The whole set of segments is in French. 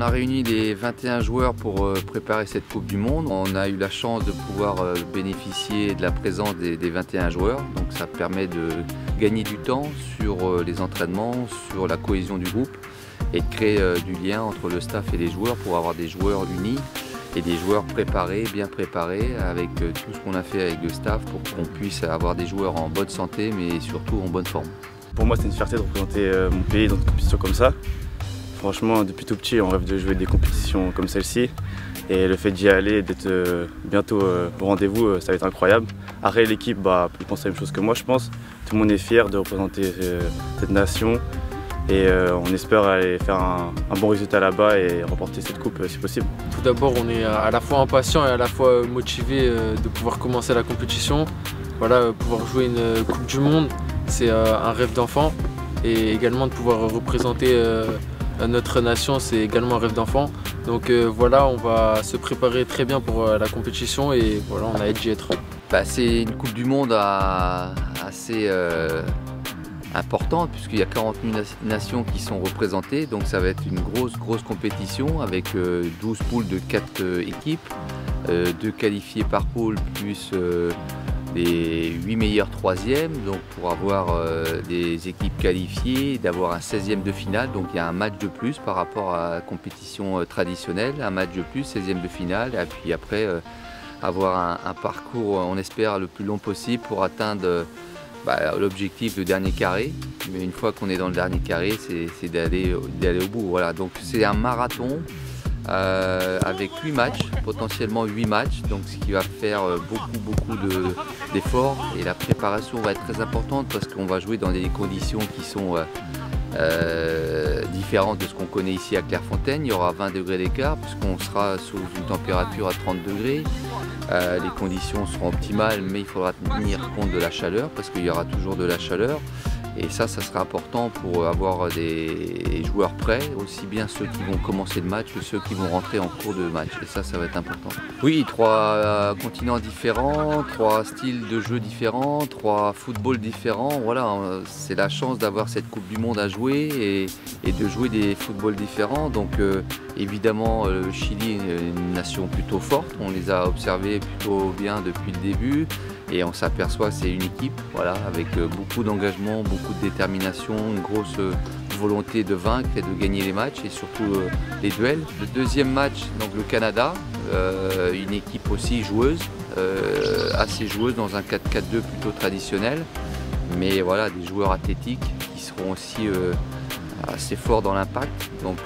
a réuni les 21 joueurs pour préparer cette Coupe du Monde. On a eu la chance de pouvoir bénéficier de la présence des 21 joueurs. Donc ça permet de gagner du temps sur les entraînements, sur la cohésion du groupe et de créer du lien entre le staff et les joueurs pour avoir des joueurs unis et des joueurs préparés, bien préparés avec tout ce qu'on a fait avec le staff pour qu'on puisse avoir des joueurs en bonne santé mais surtout en bonne forme. Pour moi, c'est une fierté de représenter mon pays dans une compétition comme ça. Franchement, depuis tout petit, on rêve de jouer des compétitions comme celle-ci. Et le fait d'y aller, d'être bientôt au rendez-vous, ça va être incroyable. Après, l'équipe peut penser la même chose que moi, je pense. Tout le monde est fier de représenter cette nation. Et on espère aller faire un bon résultat là-bas et remporter cette coupe si possible. Tout d'abord, on est à la fois impatient et à la fois motivé de pouvoir commencer la compétition. Voilà, pouvoir jouer une Coupe du Monde, c'est un rêve d'enfant. Et également de pouvoir représenter notre nation, c'est également un rêve d'enfant. Donc voilà, on va se préparer très bien pour la compétition et voilà, on a hâte d'y être. C'est une Coupe du Monde assez importante puisqu'il y a 48 nations qui sont représentées. Donc ça va être une grosse compétition avec 12 poules de 4 équipes, 2 qualifiés par poule plus les 8 meilleurs troisièmes, donc pour avoir des équipes qualifiées, d'avoir un 16e de finale, donc il y a un match de plus par rapport à la compétition traditionnelle, un match de plus, 16e de finale, et puis après avoir un parcours, on espère, le plus long possible pour atteindre l'objectif de dernier carré. Mais une fois qu'on est dans le dernier carré, c'est d'aller au bout. Voilà. Donc c'est un marathon avec 8 matchs, potentiellement 8 matchs, donc ce qui va faire beaucoup d'efforts et la préparation va être très importante parce qu'on va jouer dans des conditions qui sont différentes de ce qu'on connaît ici à Clairefontaine. Il y aura 20 degrés d'écart puisqu'on sera sous une température à 30 degrés. Les conditions seront optimales mais il faudra tenir compte de la chaleur parce qu'il y aura toujours de la chaleur. Et ça sera important pour avoir des joueurs prêts, aussi bien ceux qui vont commencer le match que ceux qui vont rentrer en cours de match. Et ça va être important. Oui, 3 continents différents, 3 styles de jeu différents, 3 footballs différents. Voilà, c'est la chance d'avoir cette Coupe du Monde à jouer et de jouer des footballs différents. Donc évidemment, le Chili est une nation plutôt forte. On les a observés plutôt bien depuis le début. Et on s'aperçoit que c'est une équipe, voilà, avec beaucoup d'engagement, beaucoup de détermination, une grosse volonté de vaincre et de gagner les matchs et surtout les duels. Le deuxième match, donc le Canada, une équipe aussi joueuse, assez joueuse dans un 4-4-2 plutôt traditionnel, mais voilà, des joueurs athlétiques qui seront aussi assez forts dans l'impact. Donc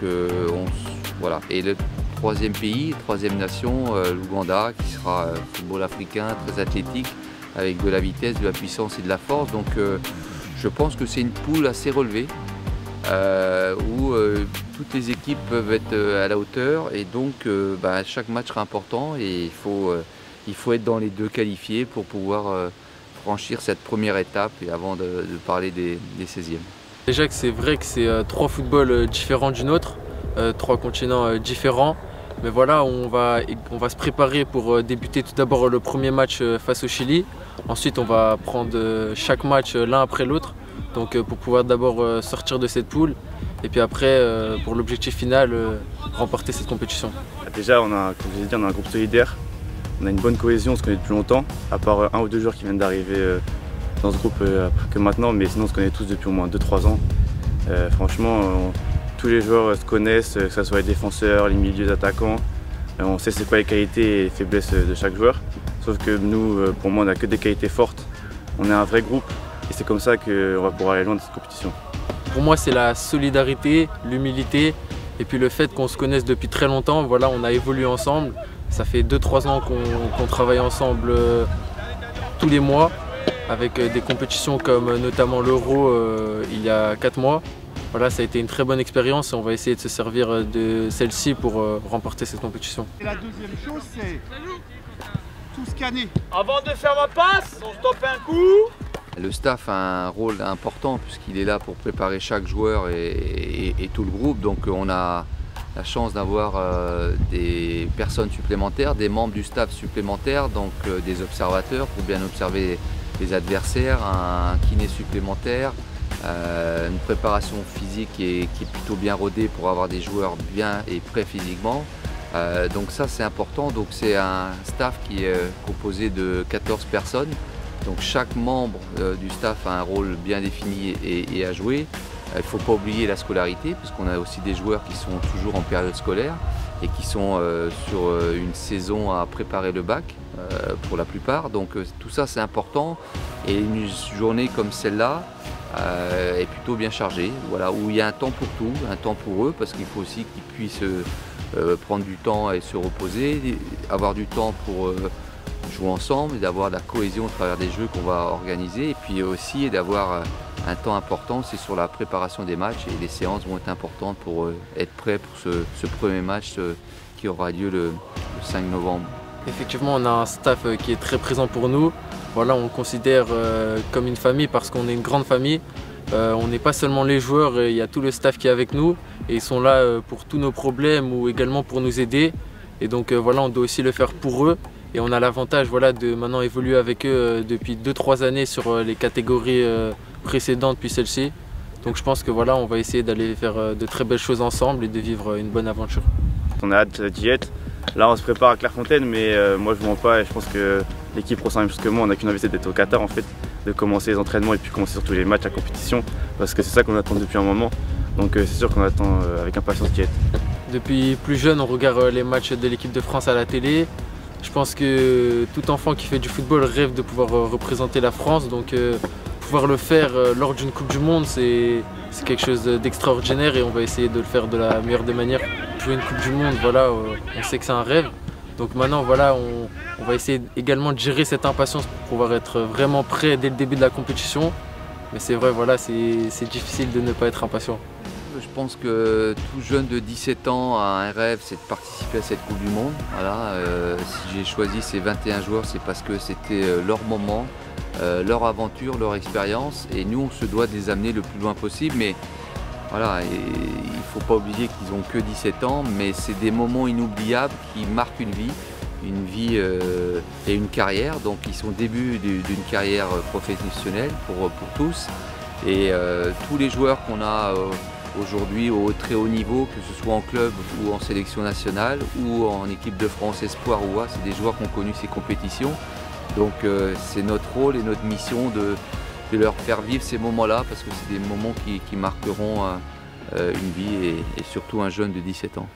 voilà. Et le troisième pays, troisième nation, l'Ouganda, qui sera football africain, très athlétique, avec de la vitesse, de la puissance et de la force. Donc je pense que c'est une poule assez relevée, où toutes les équipes peuvent être à la hauteur et donc chaque match sera important et il faut être dans les 2 qualifiés pour pouvoir franchir cette première étape et avant de parler des 16e. Déjà que c'est vrai que c'est 3 footballs différents d'une autre, 3 continents différents. Mais voilà, on va se préparer pour débuter tout d'abord le premier match face au Chili. Ensuite, on va prendre chaque match l'un après l'autre. Donc pour pouvoir d'abord sortir de cette poule. Et puis après, pour l'objectif final, remporter cette compétition. Déjà, comme je l'ai dit, on a un groupe solidaire. On a une bonne cohésion, on se connaît depuis longtemps. À part 1 ou 2 joueurs qui viennent d'arriver dans ce groupe que maintenant. Mais sinon, on se connaît tous depuis au moins 2-3 ans. Franchement, tous les joueurs se connaissent, que ce soit les défenseurs, les milieux, les attaquants. On sait c'est quoi les qualités et les faiblesses de chaque joueur. Sauf que nous, pour moi, on n'a que des qualités fortes. On est un vrai groupe et c'est comme ça qu'on va pouvoir aller loin dans cette compétition. Pour moi, c'est la solidarité, l'humilité et puis le fait qu'on se connaisse depuis très longtemps. Voilà, on a évolué ensemble. Ça fait 2-3 ans qu'on travaille ensemble tous les mois avec des compétitions comme notamment l'Euro il y a 4 mois. Voilà, ça a été une très bonne expérience et on va essayer de se servir de celle-ci pour remporter cette compétition. Et la deuxième chose, c'est tout scanner. Avant de faire ma passe, on stoppe un coup. Le staff a un rôle important puisqu'il est là pour préparer chaque joueur et tout le groupe. Donc on a la chance d'avoir des personnes supplémentaires, des membres du staff supplémentaires, donc des observateurs pour bien observer les adversaires, un kiné supplémentaire, une préparation physique qui est plutôt bien rodée pour avoir des joueurs bien et prêts physiquement. Donc ça c'est important, donc c'est un staff qui est composé de 14 personnes. Donc chaque membre du staff a un rôle bien défini et à jouer. Il ne faut pas oublier la scolarité, puisqu'on a aussi des joueurs qui sont toujours en période scolaire et qui sont sur une saison à préparer le bac pour la plupart. Donc tout ça c'est important, et une journée comme celle-là est plutôt bien chargée, voilà, où il y a un temps pour tout, un temps pour eux, parce qu'il faut aussi qu'ils puissent prendre du temps et se reposer, avoir du temps pour jouer ensemble, et d'avoir de la cohésion au travers des jeux qu'on va organiser, et puis aussi d'avoir un temps important, c'est sur la préparation des matchs, et les séances vont être importantes pour être prêts pour ce premier match qui aura lieu le 5 novembre. Effectivement, on a un staff qui est très présent pour nous. Voilà, on le considère comme une famille parce qu'on est une grande famille. On n'est pas seulement les joueurs, il y a tout le staff qui est avec nous et ils sont là pour tous nos problèmes ou également pour nous aider. Et donc voilà, on doit aussi le faire pour eux. Et on a l'avantage voilà, de maintenant évoluer avec eux depuis 2-3 années sur les catégories précédentes puis celle-ci. Donc je pense que voilà, on va essayer d'aller faire de très belles choses ensemble et de vivre une bonne aventure. On a hâte d'y être. Là on se prépare à Clairefontaine, mais moi je ne mens pas et je pense que l'équipe ressent la même chose que moi. On n'a qu'une envie, c'est d'être au Qatar en fait, de commencer les entraînements et puis commencer surtout les matchs, la compétition, parce que c'est ça qu'on attend depuis un moment. Donc c'est sûr qu'on attend avec impatience d'y être. Depuis plus jeune, on regarde les matchs de l'équipe de France à la télé. Je pense que tout enfant qui fait du football rêve de pouvoir représenter la France. Donc pouvoir le faire lors d'une Coupe du Monde, c'est quelque chose d'extraordinaire et on va essayer de le faire de la meilleure des manières. Jouer une Coupe du Monde, voilà, on sait que c'est un rêve. Donc maintenant, voilà, on va essayer également de gérer cette impatience pour pouvoir être vraiment prêt dès le début de la compétition. Mais c'est vrai, voilà, c'est difficile de ne pas être impatient. Je pense que tout jeune de 17 ans a un rêve, c'est de participer à cette Coupe du Monde. Voilà, si j'ai choisi ces 21 joueurs, c'est parce que c'était leur moment, leur aventure, leur expérience. Et nous, on se doit de les amener le plus loin possible. Mais voilà, il ne faut pas oublier qu'ils n'ont que 17 ans, mais c'est des moments inoubliables qui marquent une vie et une carrière. Donc ils sont au début d'une carrière professionnelle pour tous. Et tous les joueurs qu'on a aujourd'hui au très haut niveau, que ce soit en club ou en sélection nationale ou en équipe de France Espoir ou A, c'est des joueurs qui ont connu ces compétitions. Donc c'est notre rôle et notre mission de leur faire vivre ces moments-là, parce que c'est des moments qui marqueront une vie et surtout un jeune de 17 ans.